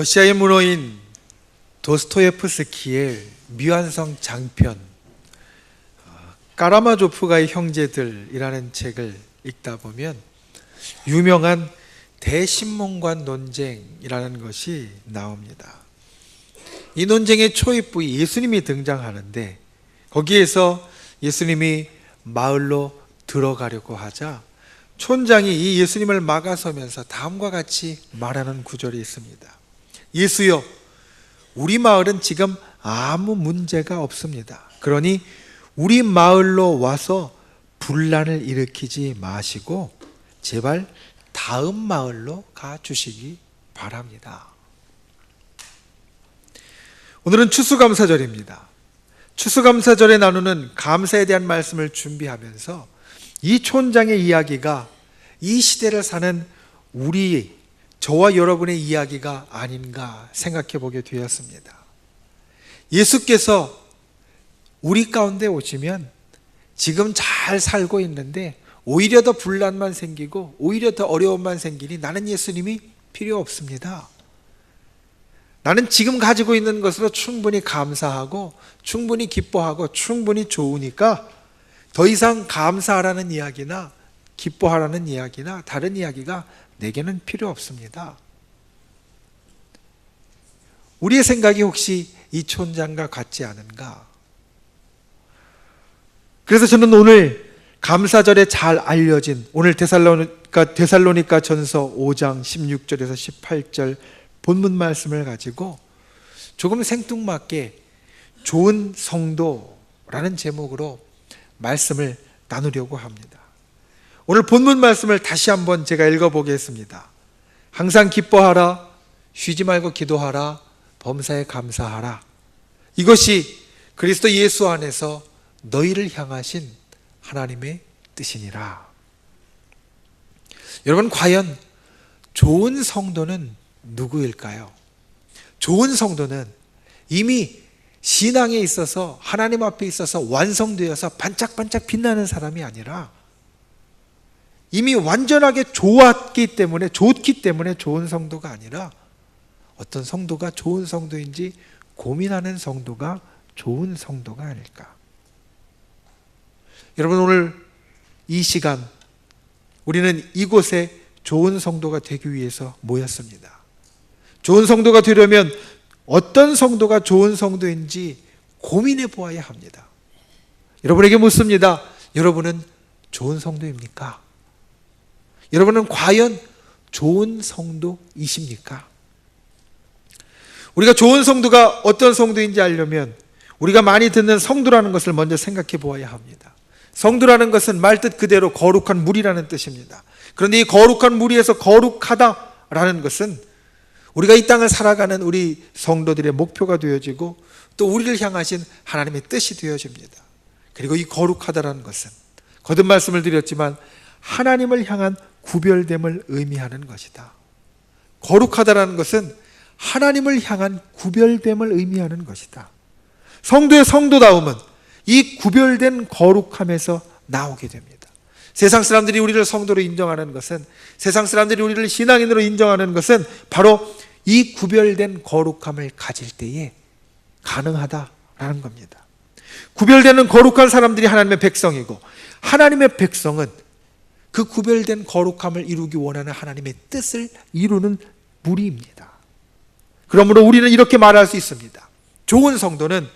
러시아의 문호인 도스토예프스키의 미완성 장편 까라마조프가의 형제들이라는 책을 읽다 보면 유명한 대신문관 논쟁이라는 것이 나옵니다. 이 논쟁의 초입부에 예수님이 등장하는데 거기에서 예수님이 마을로 들어가려고 하자 촌장이 이 예수님을 막아서면서 다음과 같이 말하는 구절이 있습니다. 예수여, 우리 마을은 지금 아무 문제가 없습니다. 그러니 우리 마을로 와서 분란을 일으키지 마시고 제발 다음 마을로 가주시기 바랍니다. 오늘은 추수감사절입니다. 추수감사절에 나누는 감사에 대한 말씀을 준비하면서 이 촌장의 이야기가 이 시대를 사는 저와 여러분의 이야기가 아닌가 생각해 보게 되었습니다. 예수께서 우리 가운데 오시면 지금 잘 살고 있는데 오히려 더 분란만 생기고 오히려 더 어려움만 생기니 나는 예수님이 필요 없습니다. 나는 지금 가지고 있는 것으로 충분히 감사하고 충분히 기뻐하고 충분히 좋으니까 더 이상 감사하라는 이야기나 기뻐하라는 이야기나 다른 이야기가 내게는 필요 없습니다. 우리의 생각이 혹시 이 촌장과 같지 않은가? 그래서 저는 오늘 감사절에 잘 알려진 오늘 데살로니가 전서 5장 16절에서 18절 본문 말씀을 가지고 조금 생뚱맞게 좋은 성도라는 제목으로 말씀을 나누려고 합니다. 오늘 본문 말씀을 다시 한번 제가 읽어보겠습니다. 항상 기뻐하라, 쉬지 말고 기도하라, 범사에 감사하라. 이것이 그리스도 예수 안에서 너희를 향하신 하나님의 뜻이니라. 여러분, 과연 좋은 성도는 누구일까요? 좋은 성도는 이미 신앙에 있어서 하나님 앞에 있어서 완성되어서 반짝반짝 빛나는 사람이 아니라 이미 완전하게 좋기 때문에 좋은 성도가 아니라 어떤 성도가 좋은 성도인지 고민하는 성도가 좋은 성도가 아닐까. 여러분, 오늘 이 시간 우리는 이곳에 좋은 성도가 되기 위해서 모였습니다. 좋은 성도가 되려면 어떤 성도가 좋은 성도인지 고민해 보아야 합니다. 여러분에게 묻습니다. 여러분은 좋은 성도입니까? 여러분은 과연 좋은 성도이십니까? 우리가 좋은 성도가 어떤 성도인지 알려면 우리가 많이 듣는 성도라는 것을 먼저 생각해 보아야 합니다. 성도라는 것은 말뜻 그대로 거룩한 물이라는 뜻입니다. 그런데 이 거룩한 물에서 거룩하다라는 것은 우리가 이 땅을 살아가는 우리 성도들의 목표가 되어지고 또 우리를 향하신 하나님의 뜻이 되어집니다. 그리고 이 거룩하다라는 것은 거듭 말씀을 드렸지만 하나님을 향한 구별됨을 의미하는 것이다. 거룩하다라는 것은 하나님을 향한 구별됨을 의미하는 것이다. 성도의 성도다움은 이 구별된 거룩함에서 나오게 됩니다. 세상 사람들이 우리를 성도로 인정하는 것은, 세상 사람들이 우리를 신앙인으로 인정하는 것은 바로 이 구별된 거룩함을 가질 때에 가능하다라는 겁니다. 구별되는 거룩한 사람들이 하나님의 백성이고 하나님의 백성은 그 구별된 거룩함을 이루기 원하는 하나님의 뜻을 이루는 무리입니다. 그러므로 우리는 이렇게 말할 수 있습니다. 좋은 성도는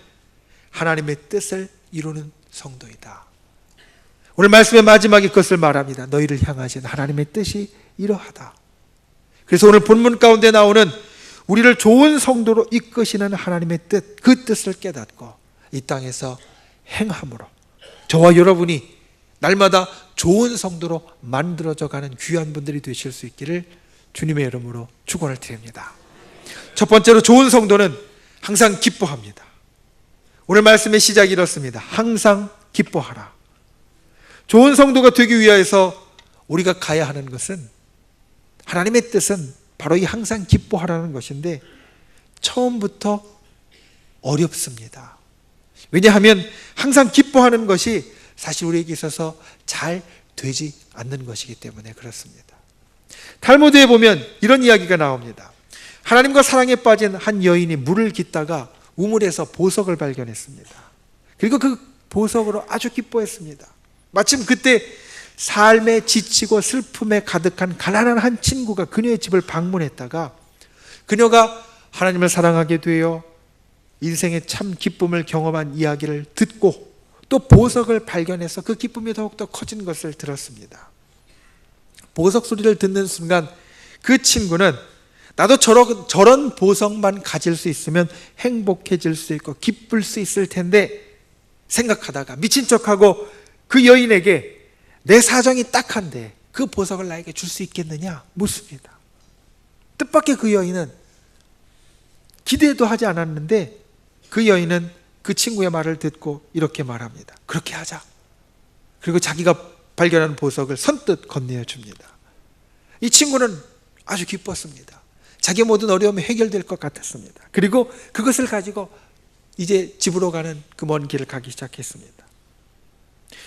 하나님의 뜻을 이루는 성도이다. 오늘 말씀의 마지막에 그것을 말합니다. 너희를 향하신 하나님의 뜻이 이러하다. 그래서 오늘 본문 가운데 나오는 우리를 좋은 성도로 이끄시는 하나님의 뜻, 그 뜻을 깨닫고 이 땅에서 행함으로 저와 여러분이 날마다 좋은 성도로 만들어져 가는 귀한 분들이 되실 수 있기를 주님의 이름으로 축원을 드립니다. 첫 번째로 좋은 성도는 항상 기뻐합니다. 오늘 말씀의 시작이 이렇습니다. 항상 기뻐하라. 좋은 성도가 되기 위해서 우리가 가야 하는 것은, 하나님의 뜻은 바로 이 항상 기뻐하라는 것인데 처음부터 어렵습니다. 왜냐하면 항상 기뻐하는 것이 사실 우리에게 있어서 잘 되지 않는 것이기 때문에 그렇습니다. 탈무드에 보면 이런 이야기가 나옵니다. 하나님과 사랑에 빠진 한 여인이 물을 깃다가 우물에서 보석을 발견했습니다. 그리고 그 보석으로 아주 기뻐했습니다. 마침 그때 삶에 지치고 슬픔에 가득한 가난한 한 친구가 그녀의 집을 방문했다가 그녀가 하나님을 사랑하게 되어 인생의 참 기쁨을 경험한 이야기를 듣고 또 보석을 발견해서 그 기쁨이 더욱더 커진 것을 들었습니다. 보석 소리를 듣는 순간 그 친구는 나도 저런 보석만 가질 수 있으면 행복해질 수 있고 기쁠 수 있을 텐데 생각하다가 미친 척하고 그 여인에게 내 사정이 딱한데 그 보석을 나에게 줄 수 있겠느냐 묻습니다. 뜻밖의 그 여인은 기대도 하지 않았는데 그 여인은 그 친구의 말을 듣고 이렇게 말합니다. 그렇게 하자. 그리고 자기가 발견한 보석을 선뜻 건네어 줍니다. 이 친구는 아주 기뻤습니다. 자기 모든 어려움이 해결될 것 같았습니다. 그리고 그것을 가지고 이제 집으로 가는 그 먼 길을 가기 시작했습니다.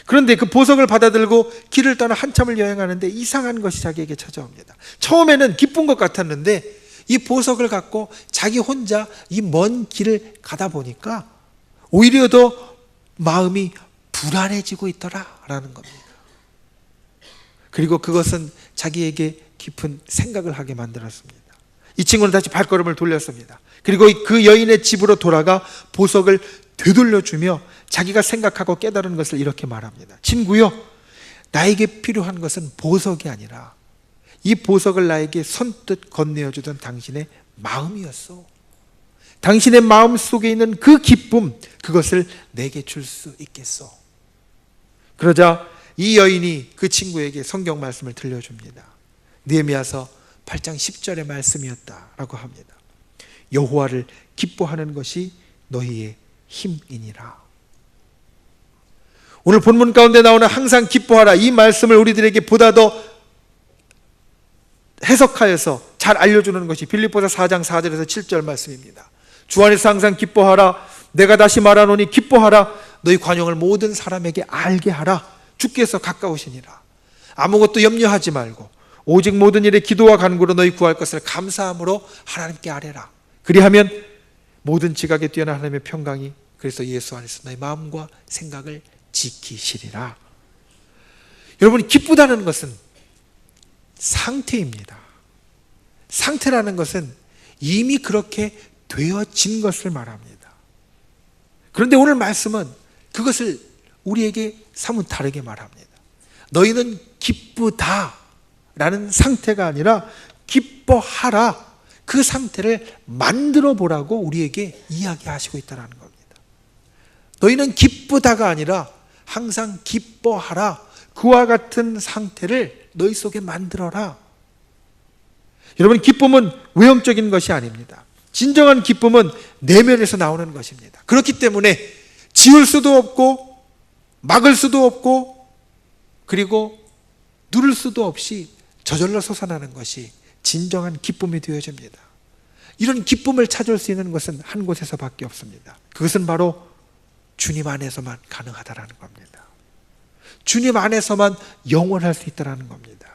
그런데 그 보석을 받아들고 길을 떠나 한참을 여행하는데 이상한 것이 자기에게 찾아옵니다. 처음에는 기쁜 것 같았는데 이 보석을 갖고 자기 혼자 이 먼 길을 가다 보니까 오히려 더 마음이 불안해지고 있더라라는 겁니다. 그리고 그것은 자기에게 깊은 생각을 하게 만들었습니다. 이 친구는 다시 발걸음을 돌렸습니다. 그리고 그 여인의 집으로 돌아가 보석을 되돌려주며 자기가 생각하고 깨달은 것을 이렇게 말합니다. 친구요, 나에게 필요한 것은 보석이 아니라 이 보석을 나에게 선뜻 건네어주던 당신의 마음이었어. 당신의 마음 속에 있는 그 기쁨, 그것을 내게 줄 수 있겠어. 그러자 이 여인이 그 친구에게 성경 말씀을 들려줍니다. 느헤미야서 8장 10절의 말씀이었다라고 합니다. 여호와를 기뻐하는 것이 너희의 힘이니라. 오늘 본문 가운데 나오는 항상 기뻐하라, 이 말씀을 우리들에게 보다 더 해석하여서 잘 알려주는 것이 빌립보서 4장 4절에서 7절 말씀입니다. 주 안에서 항상 기뻐하라. 내가 다시 말하노니 기뻐하라. 너희 관용을 모든 사람에게 알게 하라. 주께서 가까우시니라. 아무것도 염려하지 말고 오직 모든 일에 기도와 간구로 너희 구할 것을 감사함으로 하나님께 아뢰라. 그리하면 모든 지각에 뛰어난 하나님의 평강이 그래서 예수 안에서 너희 마음과 생각을 지키시리라. 여러분이 기쁘다는 것은 상태입니다. 상태라는 것은 이미 그렇게 되어진 것을 말합니다. 그런데 오늘 말씀은 그것을 우리에게 사뭇 다르게 말합니다. 너희는 기쁘다 라는 상태가 아니라 기뻐하라, 그 상태를 만들어 보라고 우리에게 이야기하시고 있다는 겁니다. 너희는 기쁘다가 아니라 항상 기뻐하라, 그와 같은 상태를 너희 속에 만들어라. 여러분, 기쁨은 외형적인 것이 아닙니다. 진정한 기쁨은 내면에서 나오는 것입니다. 그렇기 때문에 지울 수도 없고 막을 수도 없고 그리고 누를 수도 없이 저절로 솟아나는 것이 진정한 기쁨이 되어집니다. 이런 기쁨을 찾을 수 있는 것은 한 곳에서밖에 없습니다. 그것은 바로 주님 안에서만 가능하다라는 겁니다. 주님 안에서만 영원할 수 있다라는 겁니다.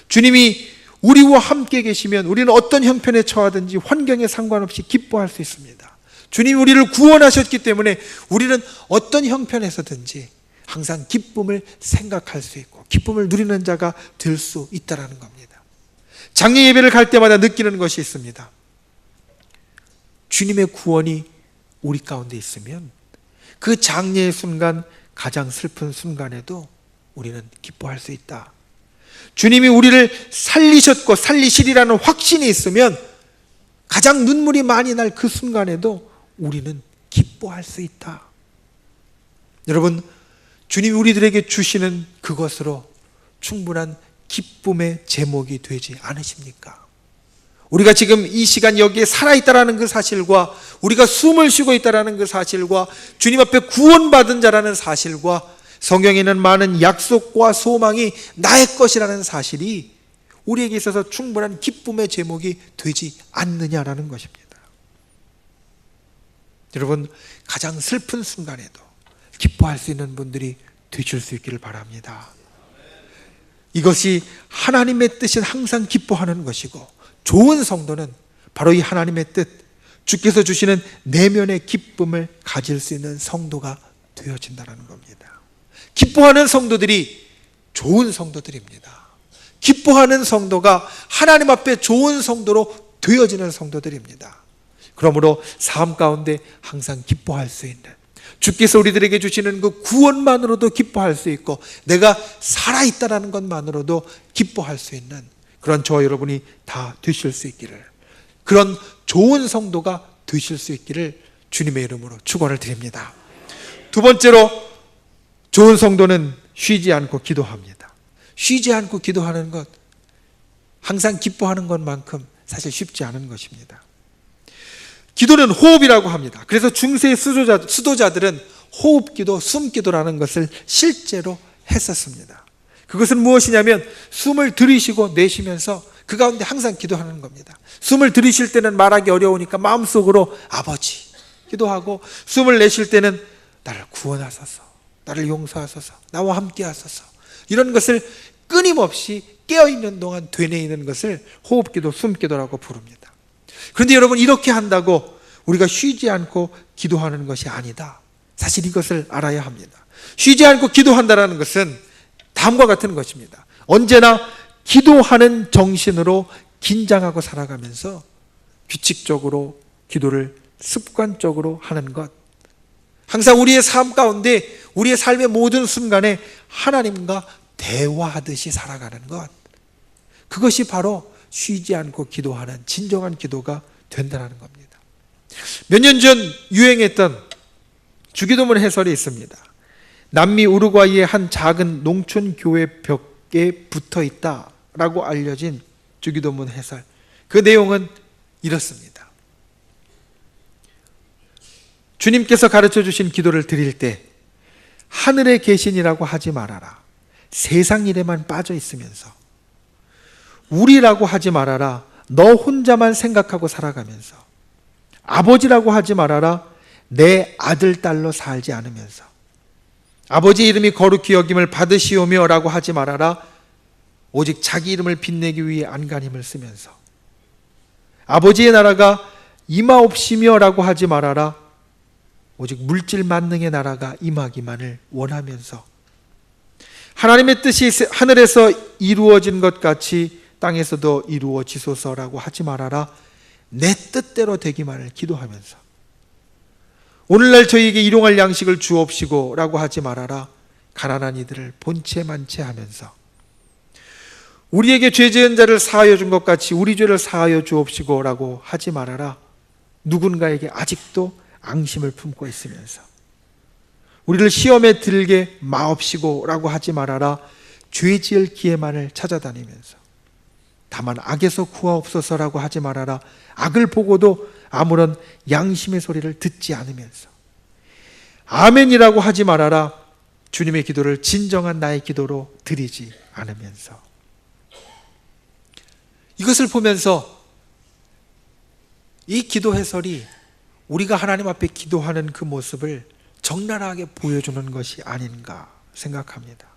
주님이 우리와 함께 계시면 우리는 어떤 형편에 처하든지 환경에 상관없이 기뻐할 수 있습니다. 주님이 우리를 구원하셨기 때문에 우리는 어떤 형편에서든지 항상 기쁨을 생각할 수 있고 기쁨을 누리는 자가 될 수 있다는 겁니다. 장례 예배를 갈 때마다 느끼는 것이 있습니다. 주님의 구원이 우리 가운데 있으면 그 장례의 순간, 가장 슬픈 순간에도 우리는 기뻐할 수 있다. 주님이 우리를 살리셨고 살리시리라는 확신이 있으면 가장 눈물이 많이 날 그 순간에도 우리는 기뻐할 수 있다. 여러분, 주님이 우리들에게 주시는 그것으로 충분한 기쁨의 제목이 되지 않으십니까? 우리가 지금 이 시간 여기에 살아있다라는 그 사실과 우리가 숨을 쉬고 있다라는 그 사실과 주님 앞에 구원받은 자라는 사실과 성경에는 많은 약속과 소망이 나의 것이라는 사실이 우리에게 있어서 충분한 기쁨의 제목이 되지 않느냐라는 것입니다. 여러분, 가장 슬픈 순간에도 기뻐할 수 있는 분들이 되실 수 있기를 바랍니다. 이것이 하나님의 뜻은 항상 기뻐하는 것이고 좋은 성도는 바로 이 하나님의 뜻, 주께서 주시는 내면의 기쁨을 가질 수 있는 성도가 되어진다는 겁니다. 기뻐하는 성도들이 좋은 성도들입니다. 기뻐하는 성도가 하나님 앞에 좋은 성도로 되어지는 성도들입니다. 그러므로 삶 가운데 항상 기뻐할 수 있는, 주께서 우리들에게 주시는 그 구원만으로도 기뻐할 수 있고 내가 살아있다는 것만으로도 기뻐할 수 있는 그런 저와 여러분이 다 되실 수 있기를, 그런 좋은 성도가 되실 수 있기를 주님의 이름으로 축원을 드립니다. 두 번째로, 좋은 성도는 쉬지 않고 기도합니다. 쉬지 않고 기도하는 것, 항상 기뻐하는 것만큼 사실 쉽지 않은 것입니다. 기도는 호흡이라고 합니다. 그래서 중세 수도자들은 호흡기도, 숨기도라는 것을 실제로 했었습니다. 그것은 무엇이냐면 숨을 들이쉬고 내쉬면서 그 가운데 항상 기도하는 겁니다. 숨을 들이쉴 때는 말하기 어려우니까 마음속으로 아버지 기도하고, 숨을 내쉴 때는 나를 구원하소서, 나를 용서하소서, 나와 함께 하소서, 이런 것을 끊임없이 깨어있는 동안 되뇌이는 것을 호흡기도, 숨기도라고 부릅니다. 그런데 여러분, 이렇게 한다고 우리가 쉬지 않고 기도하는 것이 아니다. 사실 이것을 알아야 합니다. 쉬지 않고 기도한다는 것은 다음과 같은 것입니다. 언제나 기도하는 정신으로 긴장하고 살아가면서 규칙적으로 기도를 습관적으로 하는 것, 항상 우리의 삶 가운데, 우리의 삶의 모든 순간에 하나님과 대화하듯이 살아가는 것, 그것이 바로 쉬지 않고 기도하는 진정한 기도가 된다는 겁니다. 몇 년 전 유행했던 주기도문 해설이 있습니다. 남미 우루과이의 한 작은 농촌 교회 벽에 붙어 있다라고 알려진 주기도문 해설. 그 내용은 이렇습니다. 주님께서 가르쳐 주신 기도를 드릴 때 하늘에 계신이라고 하지 말아라. 세상 일에만 빠져 있으면서. 우리라고 하지 말아라. 너 혼자만 생각하고 살아가면서. 아버지라고 하지 말아라. 내 아들, 딸로 살지 않으면서. 아버지 이름이 거룩히 여김을 받으시오며 라고 하지 말아라. 오직 자기 이름을 빛내기 위해 안간힘을 쓰면서. 아버지의 나라가 임하옵시며 라고 하지 말아라. 오직 물질 만능의 나라가 임하기만을 원하면서. 하나님의 뜻이 하늘에서 이루어진 것 같이 땅에서도 이루어지소서라고 하지 말아라. 내 뜻대로 되기만을 기도하면서. 오늘날 저희에게 일용할 양식을 주옵시고 라고 하지 말아라. 가난한 이들을 본체 만체 하면서. 우리에게 죄 지은 자를 사하여 준 것 같이 우리 죄를 사하여 주옵시고 라고 하지 말아라. 누군가에게 아직도 앙심을 품고 있으면서. 우리를 시험에 들게 마옵시고 라고 하지 말아라. 죄 지을 기회만을 찾아다니면서. 다만 악에서 구하옵소서라고 하지 말아라. 악을 보고도 아무런 양심의 소리를 듣지 않으면서. 아멘이라고 하지 말아라. 주님의 기도를 진정한 나의 기도로 드리지 않으면서. 이것을 보면서 이 기도 해설이 우리가 하나님 앞에 기도하는 그 모습을 적나라하게 보여주는 것이 아닌가 생각합니다.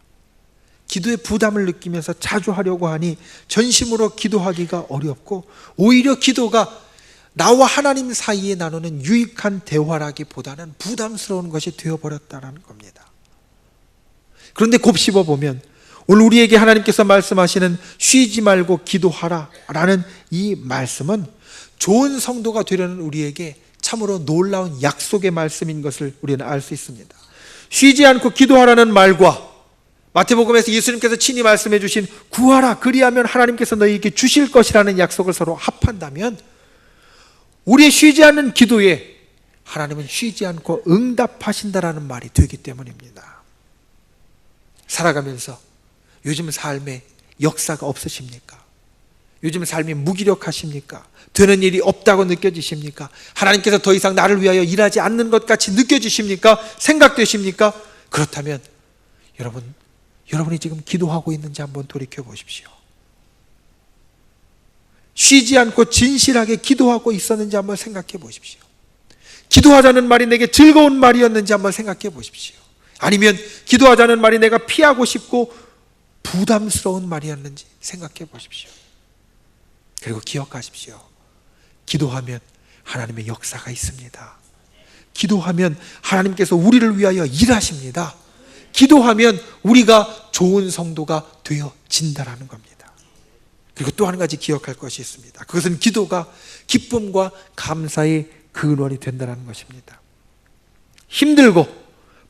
기도의 부담을 느끼면서 자주 하려고 하니 전심으로 기도하기가 어렵고, 오히려 기도가 나와 하나님 사이에 나누는 유익한 대화라기보다는 부담스러운 것이 되어버렸다는 겁니다. 그런데 곱씹어 보면 오늘 우리에게 하나님께서 말씀하시는 쉬지 말고 기도하라 라는 이 말씀은 좋은 성도가 되려는 우리에게 참으로 놀라운 약속의 말씀인 것을 우리는 알 수 있습니다. 쉬지 않고 기도하라는 말과 마태복음에서 예수님께서 친히 말씀해 주신 구하라 그리하면 하나님께서 너희에게 주실 것이라는 약속을 서로 합한다면, 우리의 쉬지 않는 기도에 하나님은 쉬지 않고 응답하신다라는 말이 되기 때문입니다. 살아가면서 요즘 삶에 역사가 없으십니까? 요즘 삶이 무기력하십니까? 되는 일이 없다고 느껴지십니까? 하나님께서 더 이상 나를 위하여 일하지 않는 것 같이 느껴지십니까? 생각되십니까? 그렇다면 여러분이 지금 기도하고 있는지 한번 돌이켜 보십시오. 쉬지 않고 진실하게 기도하고 있었는지 한번 생각해 보십시오. 기도하자는 말이 내게 즐거운 말이었는지 한번 생각해 보십시오. 아니면 기도하자는 말이 내가 피하고 싶고 부담스러운 말이었는지 생각해 보십시오. 그리고 기억하십시오. 기도하면 하나님의 역사가 있습니다. 기도하면 하나님께서 우리를 위하여 일하십니다. 기도하면 우리가 좋은 성도가 되어진다라는 겁니다. 그리고 또 한 가지 기억할 것이 있습니다. 그것은 기도가 기쁨과 감사의 근원이 된다는 것입니다. 힘들고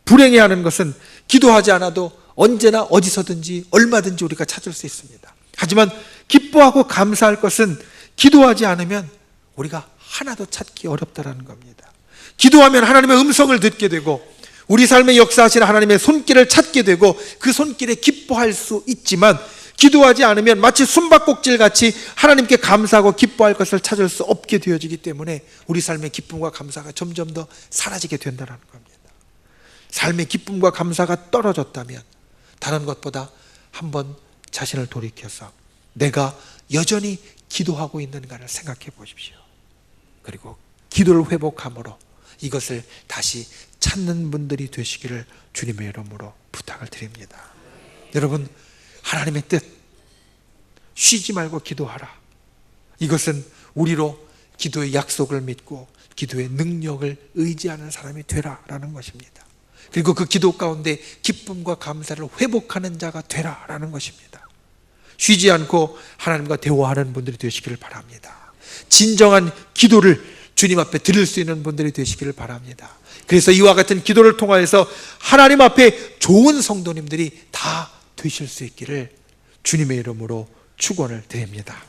불행해하는 것은 기도하지 않아도 언제나 어디서든지 얼마든지 우리가 찾을 수 있습니다. 하지만 기뻐하고 감사할 것은 기도하지 않으면 우리가 하나도 찾기 어렵다는 겁니다. 기도하면 하나님의 음성을 듣게 되고 우리 삶에 역사하시는 하나님의 손길을 찾게 되고 그 손길에 기뻐할 수 있지만, 기도하지 않으면 마치 숨바꼭질같이 하나님께 감사하고 기뻐할 것을 찾을 수 없게 되어지기 때문에 우리 삶의 기쁨과 감사가 점점 더 사라지게 된다는 겁니다. 삶의 기쁨과 감사가 떨어졌다면 다른 것보다 한번 자신을 돌이켜서 내가 여전히 기도하고 있는가를 생각해 보십시오. 그리고 기도를 회복함으로 이것을 다시 찾는 분들이 되시기를 주님의 이름으로 부탁을 드립니다. 여러분, 하나님의 뜻, 쉬지 말고 기도하라. 이것은 우리로 기도의 약속을 믿고 기도의 능력을 의지하는 사람이 되라라는 것입니다. 그리고 그 기도 가운데 기쁨과 감사를 회복하는 자가 되라라는 것입니다. 쉬지 않고 하나님과 대화하는 분들이 되시기를 바랍니다. 진정한 기도를 주님 앞에 드릴 수 있는 분들이 되시기를 바랍니다. 그래서 이와 같은 기도를 통하여서 하나님 앞에 좋은 성도님들이 다 되실 수 있기를 주님의 이름으로 축원을 드립니다.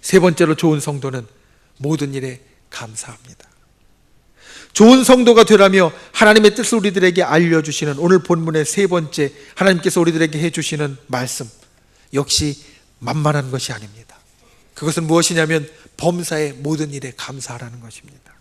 세 번째로 좋은 성도는 모든 일에 감사합니다. 좋은 성도가 되라며 하나님의 뜻을 우리들에게 알려주시는 오늘 본문의 세 번째 하나님께서 우리들에게 해주시는 말씀, 역시 만만한 것이 아닙니다. 그것은 무엇이냐면 범사의 모든 일에 감사하라는 것입니다.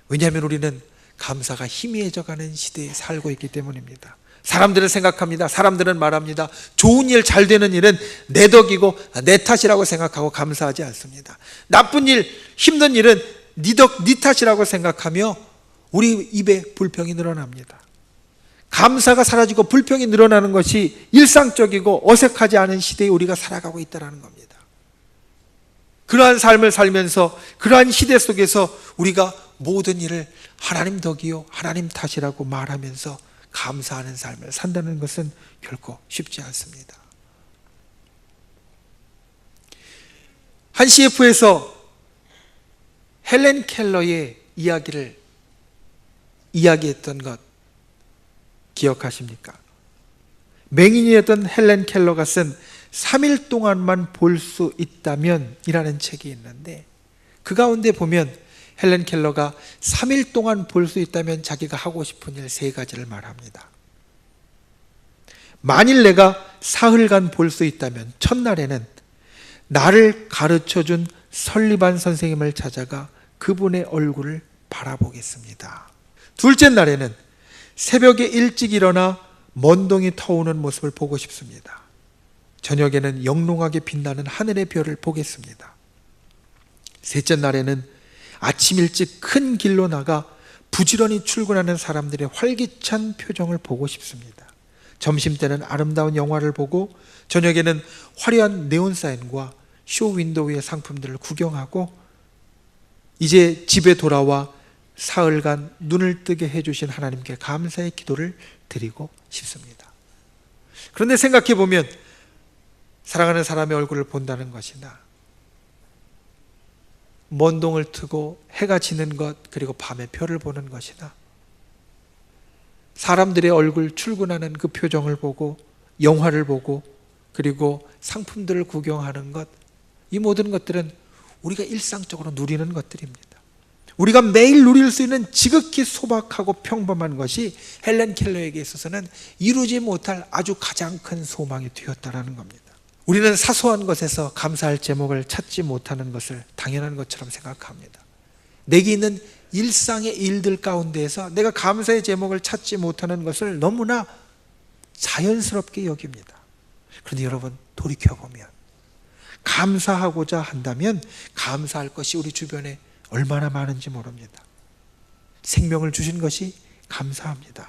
왜냐하면 우리는 감사가 희미해져가는 시대에 살고 있기 때문입니다. 사람들은 생각합니다. 사람들은 말합니다. 좋은 일, 잘 되는 일은 내 덕이고 내 탓이라고 생각하고 감사하지 않습니다. 나쁜 일, 힘든 일은 네 덕, 네 탓이라고 생각하며 우리 입에 불평이 늘어납니다. 감사가 사라지고 불평이 늘어나는 것이 일상적이고 어색하지 않은 시대에 우리가 살아가고 있다는 겁니다. 그러한 삶을 살면서 그러한 시대 속에서 우리가 모든 일을 하나님 덕이요 하나님 탓이라고 말하면서 감사하는 삶을 산다는 것은 결코 쉽지 않습니다. 한 CF에서 헬렌 켈러의 이야기를 이야기했던 것 기억하십니까? 맹인이었던 헬렌 켈러가 쓴 3일 동안만 볼 수 있다면 이라는 책이 있는데, 그 가운데 보면 헬렌 켈러가 3일 동안 볼 수 있다면 자기가 하고 싶은 일 3가지를 말합니다. 만일 내가 사흘간 볼 수 있다면 첫날에는 나를 가르쳐준 설리반 선생님을 찾아가 그분의 얼굴을 바라보겠습니다. 둘째 날에는 새벽에 일찍 일어나 먼동이 터오는 모습을 보고 싶습니다. 저녁에는 영롱하게 빛나는 하늘의 별을 보겠습니다. 셋째 날에는 아침 일찍 큰 길로 나가 부지런히 출근하는 사람들의 활기찬 표정을 보고 싶습니다. 점심때는 아름다운 영화를 보고 저녁에는 화려한 네온사인과 쇼윈도우의 상품들을 구경하고 이제 집에 돌아와 사흘간 눈을 뜨게 해주신 하나님께 감사의 기도를 드리고 싶습니다. 그런데 생각해 보면 사랑하는 사람의 얼굴을 본다는 것이나 먼동을 트고 해가 지는 것, 그리고 밤에 별을 보는 것이나 사람들의 얼굴 출근하는 그 표정을 보고 영화를 보고 그리고 상품들을 구경하는 것, 이 모든 것들은 우리가 일상적으로 누리는 것들입니다. 우리가 매일 누릴 수 있는 지극히 소박하고 평범한 것이 헬렌 켈러에게 있어서는 이루지 못할 아주 가장 큰 소망이 되었다는 겁니다. 우리는 사소한 것에서 감사할 제목을 찾지 못하는 것을 당연한 것처럼 생각합니다. 내게 있는 일상의 일들 가운데에서 내가 감사의 제목을 찾지 못하는 것을 너무나 자연스럽게 여깁니다. 그런데 여러분, 돌이켜보면 감사하고자 한다면 감사할 것이 우리 주변에 얼마나 많은지 모릅니다. 생명을 주신 것이 감사합니다.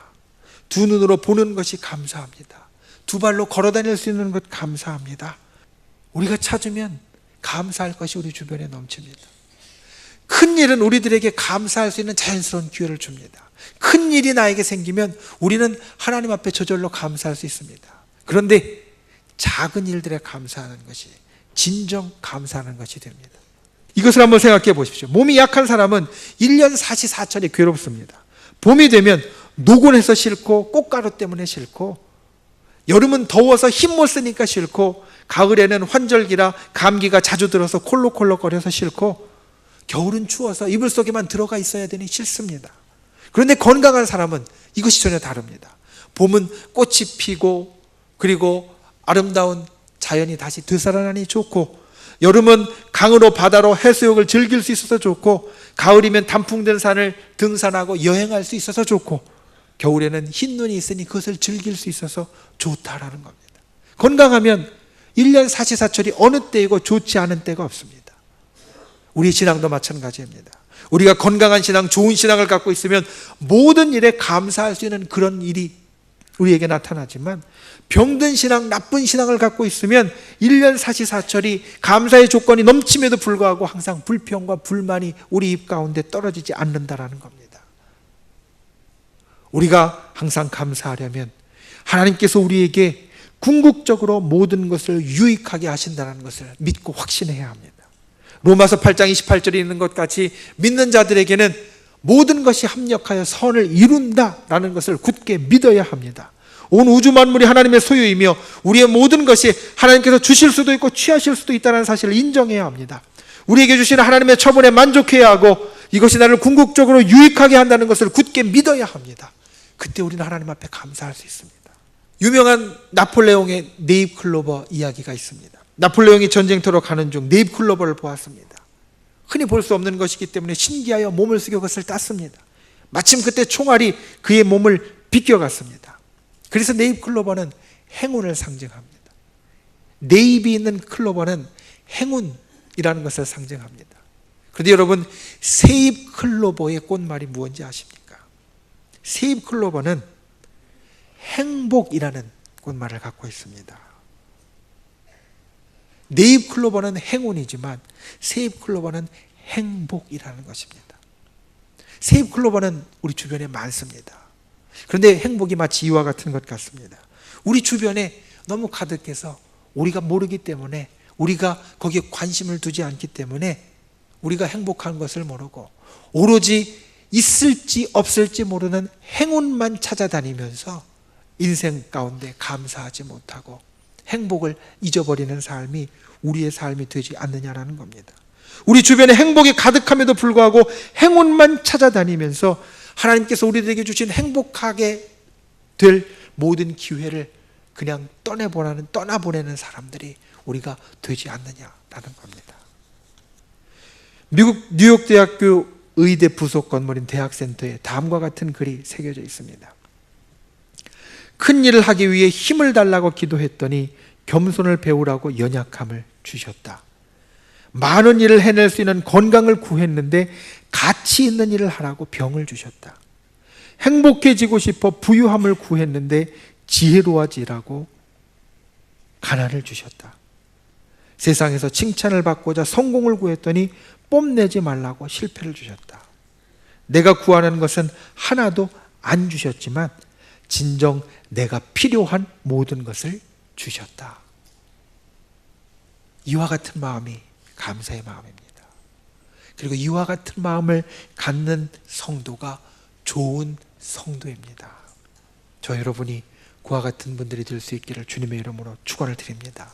두 눈으로 보는 것이 감사합니다. 두 발로 걸어 다닐 수 있는 것 감사합니다. 우리가 찾으면 감사할 것이 우리 주변에 넘칩니다. 큰 일은 우리들에게 감사할 수 있는 자연스러운 기회를 줍니다. 큰 일이 나에게 생기면 우리는 하나님 앞에 저절로 감사할 수 있습니다. 그런데 작은 일들에 감사하는 것이 진정 감사하는 것이 됩니다. 이것을 한번 생각해 보십시오. 몸이 약한 사람은 1년 사시사철이 괴롭습니다. 봄이 되면 노곤해서 싫고 꽃가루 때문에 싫고, 여름은 더워서 힘 못 쓰니까 싫고, 가을에는 환절기라 감기가 자주 들어서 콜록콜록거려서 싫고, 겨울은 추워서 이불 속에만 들어가 있어야 되니 싫습니다. 그런데 건강한 사람은 이것이 전혀 다릅니다. 봄은 꽃이 피고 그리고 아름다운 자연이 다시 되살아나니 좋고, 여름은 강으로 바다로 해수욕을 즐길 수 있어서 좋고, 가을이면 단풍된 산을 등산하고 여행할 수 있어서 좋고, 겨울에는 흰 눈이 있으니 그것을 즐길 수 있어서 좋다라는 겁니다. 건강하면 1년 사시사철이 어느 때이고 좋지 않은 때가 없습니다. 우리 신앙도 마찬가지입니다. 우리가 건강한 신앙, 좋은 신앙을 갖고 있으면 모든 일에 감사할 수 있는 그런 일이 우리에게 나타나지만, 병든 신앙, 나쁜 신앙을 갖고 있으면 1년 사시사철이 감사의 조건이 넘침에도 불구하고 항상 불평과 불만이 우리 입 가운데 떨어지지 않는다라는 겁니다. 우리가 항상 감사하려면 하나님께서 우리에게 궁극적으로 모든 것을 유익하게 하신다는 것을 믿고 확신해야 합니다. 로마서 8장 28절에 있는 것 같이 믿는 자들에게는 모든 것이 합력하여 선을 이룬다라는 것을 굳게 믿어야 합니다. 온 우주 만물이 하나님의 소유이며 우리의 모든 것이 하나님께서 주실 수도 있고 취하실 수도 있다는 사실을 인정해야 합니다. 우리에게 주시는 하나님의 처분에 만족해야 하고, 이것이 나를 궁극적으로 유익하게 한다는 것을 굳게 믿어야 합니다. 그때 우리는 하나님 앞에 감사할 수 있습니다. 유명한 나폴레옹의 네잎클로버 이야기가 있습니다. 나폴레옹이 전쟁터로 가는 중 네잎클로버를 보았습니다. 흔히 볼 수 없는 것이기 때문에 신기하여 몸을 숙여 그것을 땄습니다. 마침 그때 총알이 그의 몸을 비껴갔습니다. 그래서 네잎클로버는 행운을 상징합니다. 네잎이 있는 클로버는 행운이라는 것을 상징합니다. 그런데 여러분, 세잎 클로버의 꽃말이 무엇인지 아십니까? 세잎 클로버는 행복이라는 꽃말을 갖고 있습니다. 네잎 클로버는 행운이지만 세잎 클로버는 행복이라는 것입니다. 세잎 클로버는 우리 주변에 많습니다. 그런데 행복이 마치 이와 같은 것 같습니다. 우리 주변에 너무 가득해서 우리가 모르기 때문에, 우리가 거기에 관심을 두지 않기 때문에 우리가 행복한 것을 모르고 오로지 있을지 없을지 모르는 행운만 찾아다니면서 인생 가운데 감사하지 못하고 행복을 잊어버리는 삶이 우리의 삶이 되지 않느냐라는 겁니다. 우리 주변에 행복이 가득함에도 불구하고 행운만 찾아다니면서 하나님께서 우리들에게 주신 행복하게 될 모든 기회를 그냥 떠나보내는 사람들이 우리가 되지 않느냐라는 겁니다. 미국 뉴욕대학교 의대 부속 건물인 대학센터에 다음과 같은 글이 새겨져 있습니다. 큰 일을 하기 위해 힘을 달라고 기도했더니 겸손을 배우라고 연약함을 주셨다. 많은 일을 해낼 수 있는 건강을 구했는데 가치 있는 일을 하라고 병을 주셨다. 행복해지고 싶어 부유함을 구했는데 지혜로워지라고 가난을 주셨다. 세상에서 칭찬을 받고자 성공을 구했더니 뽐내지 말라고 실패를 주셨다. 내가 구하는 것은 하나도 안 주셨지만 진정 내가 필요한 모든 것을 주셨다. 이와 같은 마음이 감사의 마음입니다. 그리고 이와 같은 마음을 갖는 성도가 좋은 성도입니다. 저 여러분이 그와 같은 분들이 될 수 있기를 주님의 이름으로 축원을 드립니다.